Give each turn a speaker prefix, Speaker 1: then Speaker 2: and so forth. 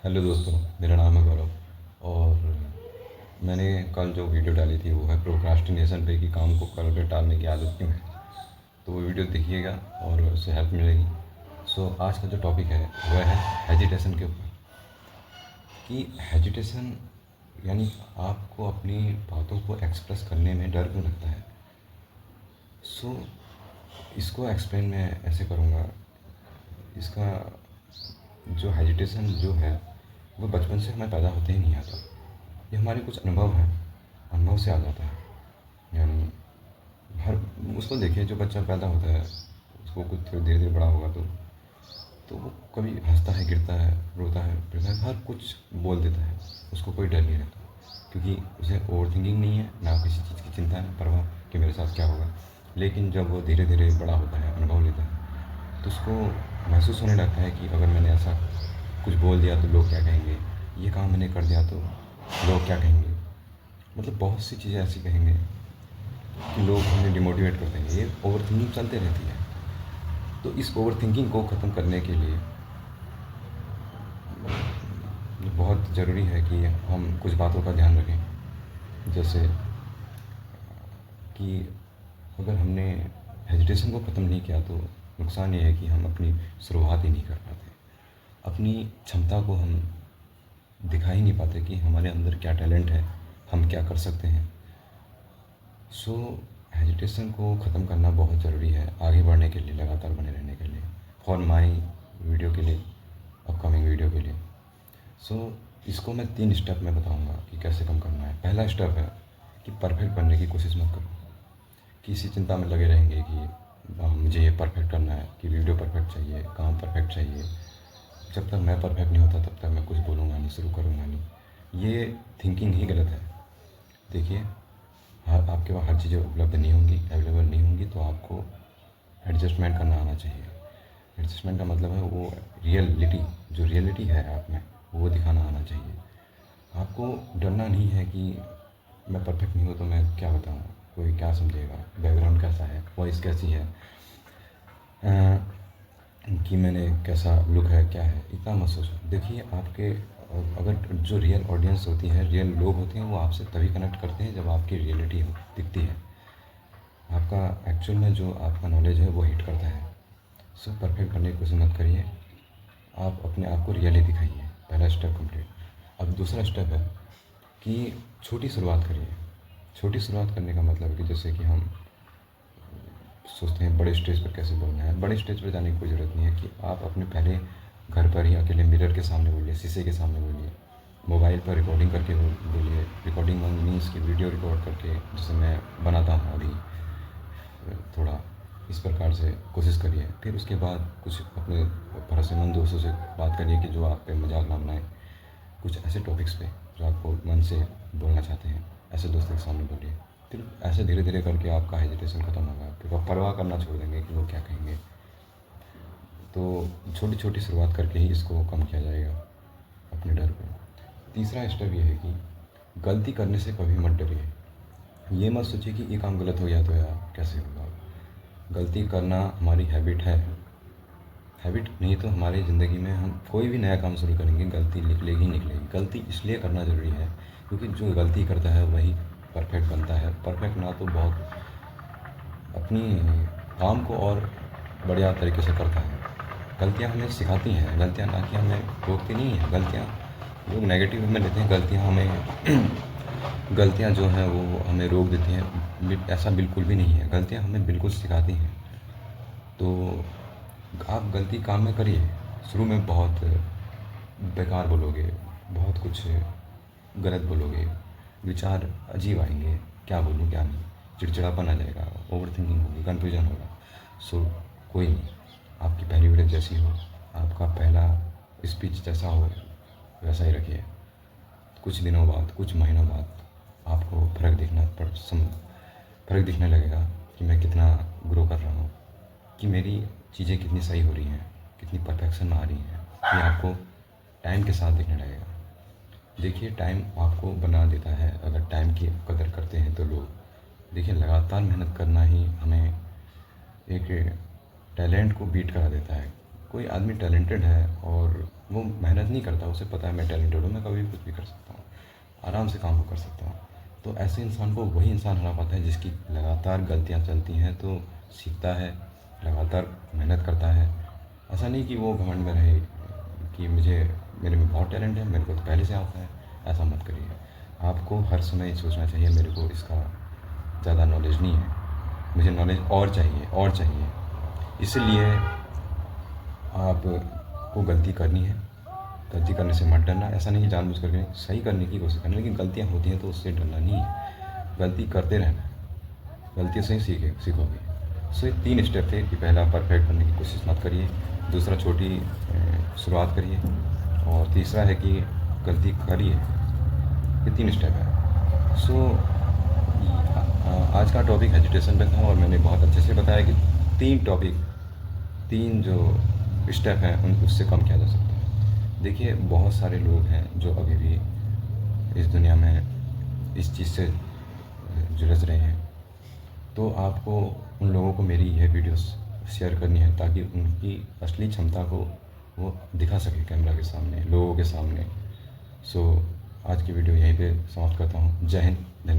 Speaker 1: Hello दोस्तों, मेरा नाम है गौरव। और मैंने कल जो वीडियो डाली थी वो है प्रोक्रास्टिनेशन पे, कि काम को कल पे टालने की आदत क्यों है। तो वो वीडियो देखिएगा और उससे हेल्प मिलेगी। आज का जो टॉपिक है वह है हेजिटेशन के ऊपर। कि हेजिटेशन यानी आपको अपनी बातों को एक्सप्रेस करने में डर क्यों लगता है। सो इसको एक्सप्लेन मैं ऐसे करूँगा। इसका जो हेजिटेशन जो है वो बचपन से हमें पैदा होते ही नहीं आता। ये हमारे कुछ अनुभव हैं, अनुभव से आ जाता है। यानी हर उसको देखिए, जो बच्चा पैदा होता है उसको कुछ धीरे धीरे बड़ा होगा तो वो कभी हंसता है, गिरता है, रोता है, फिरता है, हर कुछ बोल देता है। उसको कोई डर नहीं रहता, क्योंकि उसे ओवर थिंकिंग नहीं है, ना किसी चीज़ की चिंता है, परवाह कि मेरे साथ क्या होगा। लेकिन जब वो धीरे धीरे बड़ा होता है, अनुभव लेता है, तो उसको महसूस होने लगता है कि अगर मैंने ऐसा कुछ बोल दिया तो लोग क्या कहेंगे, ये काम मैंने कर दिया तो लोग क्या कहेंगे। मतलब बहुत सी चीज़ें ऐसी कहेंगे कि लोग हमें डिमोटिवेट कर देंगे। ये ओवर थिंकिंग चलते रहती है। तो इस ओवर थिंकिंग को ख़त्म करने के लिए बहुत ज़रूरी है कि हम कुछ बातों का ध्यान रखें। जैसे कि अगर हमने हेजिटेशन को ख़त्म नहीं किया तो नुकसान ये है कि हम अपनी शुरुआत ही नहीं कर पाते। अपनी क्षमता को हम दिखा ही नहीं पाते कि हमारे अंदर क्या टैलेंट है, हम क्या कर सकते हैं। सो हेजिटेशन को ख़त्म करना बहुत ज़रूरी है आगे बढ़ने के लिए, लगातार बने रहने के लिए, फॉर माई वीडियो के लिए, अपकमिंग वीडियो के लिए। इसको मैं 3 स्टेप में बताऊंगा कि कैसे कम करना है। पहला स्टेप है कि परफेक्ट बनने की कोशिश मत करो। किसी चिंता में लगे रहेंगे कि मुझे ये परफेक्ट करना है, कि वीडियो परफेक्ट चाहिए, काम परफेक्ट चाहिए। जब तक मैं परफेक्ट नहीं होता तब तक मैं कुछ बोलूँगा नहीं, शुरू करूँगा नहीं। ये थिंकिंग ही गलत है। देखिए, हर आपके पास हर चीज़ें उपलब्ध नहीं होंगी, अवेलेबल नहीं होंगी, तो आपको एडजस्टमेंट करना आना चाहिए। एडजस्टमेंट का मतलब है वो रियलिटी, जो रियलिटी है आप में, वो दिखाना आना चाहिए। आपको डरना नहीं है कि मैं परफेक्ट नहीं हूँ तो मैं क्या बताऊँ, कोई क्या समझेगा, बैकग्राउंड कैसा है, वॉइस कैसी है, कि मैंने कैसा लुक है, क्या है, इतना मत सोचो। देखिए, आपके अगर जो रियल ऑडियंस होती है, रियल लोग होते हैं, वो आपसे तभी कनेक्ट करते हैं जब आपकी रियलिटी दिखती है। आपका एक्चुअल में जो आपका नॉलेज है वो हिट करता है। परफेक्ट करने की कोशिश मत करिए, आप अपने आप को रियली दिखाइए। पहला स्टेप कंप्लीट। अब दूसरा स्टेप है कि छोटी शुरुआत करिए। छोटी शुरुआत करने का मतलब है कि जैसे कि हम सोचते हैं बड़े स्टेज पर कैसे बोलना है। बड़े स्टेज पर जाने की कोई ज़रूरत नहीं है। कि आप अपने पहले घर पर ही अकेले मिरर के सामने बोलिए, शीशे के सामने बोलिए, मोबाइल पर रिकॉर्डिंग करके बोलिए। रिकॉर्डिंग मीन्स की वीडियो रिकॉर्ड करके, जैसे मैं बनाता हूँ अभी, थोड़ा इस प्रकार से कोशिश करिए। फिर उसके बाद कुछ अपने भरोसेमंद दोस्तों से बात करिए कि जो आप पे मजाक ना बनाए। कुछ ऐसे टॉपिक्स पे जो आपको मन से बोलना चाहते हैं, ऐसे दोस्तों के सामने बोलिए। फिर ऐसे धीरे धीरे करके आपका हेजिटेशन ख़त्म होगा। फिर आप परवाह करना छोड़ देंगे कि लोग क्या कहेंगे। तो छोटी छोटी शुरुआत करके ही इसको कम किया जाएगा, अपने डर को। तीसरा स्टेप ये है कि गलती करने से कभी मत डरिए। ये मत सोचिए कि ये काम गलत हो गया तो यार कैसे होगा। गलती करना हमारी हैबिट है। हैबिट नहीं तो हमारी ज़िंदगी में हम कोई भी नया काम शुरू करेंगे, गलती निकलेगी ही निकलेगी। गलती इसलिए करना ज़रूरी है क्योंकि जो गलती करता है वही परफेक्ट बनता है। परफेक्ट ना तो बहुत अपनी काम को और बढ़िया तरीके से करता है। गलतियाँ हमें सिखाती हैं, गलतियाँ ना कि हमें रोकती नहीं हैं। गलतियाँ लोग नेगेटिव में लेते हैं, गलतियाँ हमें गलतियाँ जो हैं वो हमें रोक देती हैं। ऐसा बिल्कुल भी नहीं है। गलतियाँ हमें बिल्कुल सिखाती हैं। तो आप गलती काम में करिए। शुरू में बहुत बेकार बोलोगे, बहुत कुछ गलत बोलोगे, विचार अजीब आएंगे, क्या बोलूँ क्या नहीं, चिड़चिड़ापन आ जाएगा, ओवर थिंकिंग होगी, कन्फ्यूजन होगा। सो कोई नहीं, आपकी पहली वीडियो जैसी हो, आपका पहला स्पीच जैसा हो, वैसा ही रखिए। कुछ दिनों बाद, कुछ महीनों बाद आपको फ़र्क दिखने लगेगा कि मैं कितना ग्रो कर रहा हूँ, कि मेरी चीज़ें कितनी सही हो रही हैं, कितनी परफेक्शन में आ रही हैं। ये आपको टाइम के साथ दिखने लगेगा। देखिए, टाइम आपको बना देता है अगर टाइम की कदर करते हैं तो लोग। देखिए, लगातार मेहनत करना ही हमें एक टैलेंट को बीट करा देता है। कोई आदमी टैलेंटेड है और वो मेहनत नहीं करता, उसे पता है मैं टैलेंटेड हूँ, मैं कभी भी कुछ भी कर सकता हूँ, आराम से काम को कर सकता हूँ, तो ऐसे इंसान को वही इंसान हरा पाता है जिसकी लगातार गलतियाँ चलती हैं तो सीखता है, लगातार मेहनत करता है। ऐसा नहीं कि वो घमंड में रहे कि मेरे में बहुत टैलेंट है, मेरे को तो पहले से आता है। ऐसा मत करिए। आपको हर समय ये सोचना चाहिए मेरे को इसका ज़्यादा नॉलेज नहीं है, मुझे नॉलेज और चाहिए और चाहिए। इसलिए आपको गलती करनी है, गलती करने से मत डरना। ऐसा नहीं कि जानबूझ करके नहीं, सही करने की कोशिश करना, लेकिन गलतियाँ होती हैं तो उससे डरना नहीं है, गलती करते रहना, गलतियों से ही सीखोगे। सो ये 3 स्टेप थे कि पहला परफेक्ट बनने की कोशिश मत करिए, दूसरा छोटी शुरुआत करिए, और तीसरा है कि गलती करिए। ये 3 स्टेप है। सो आज का टॉपिक हेजिटेशन पे था और मैंने बहुत अच्छे से बताया कि 3 जो स्टेप हैं उन उससे कम किया जा सकता है। देखिए बहुत सारे लोग हैं जो अभी भी इस दुनिया में इस चीज़ से जुलझ रहे हैं, तो आपको उन लोगों को मेरी यह वीडियोस शेयर करनी है ताकि उनकी असली क्षमता को वो दिखा सके कैमरा के सामने, लोगों के सामने। सो आज की वीडियो यहीं पे समाप्त करता हूँ। जय हिंद, धन्यवाद।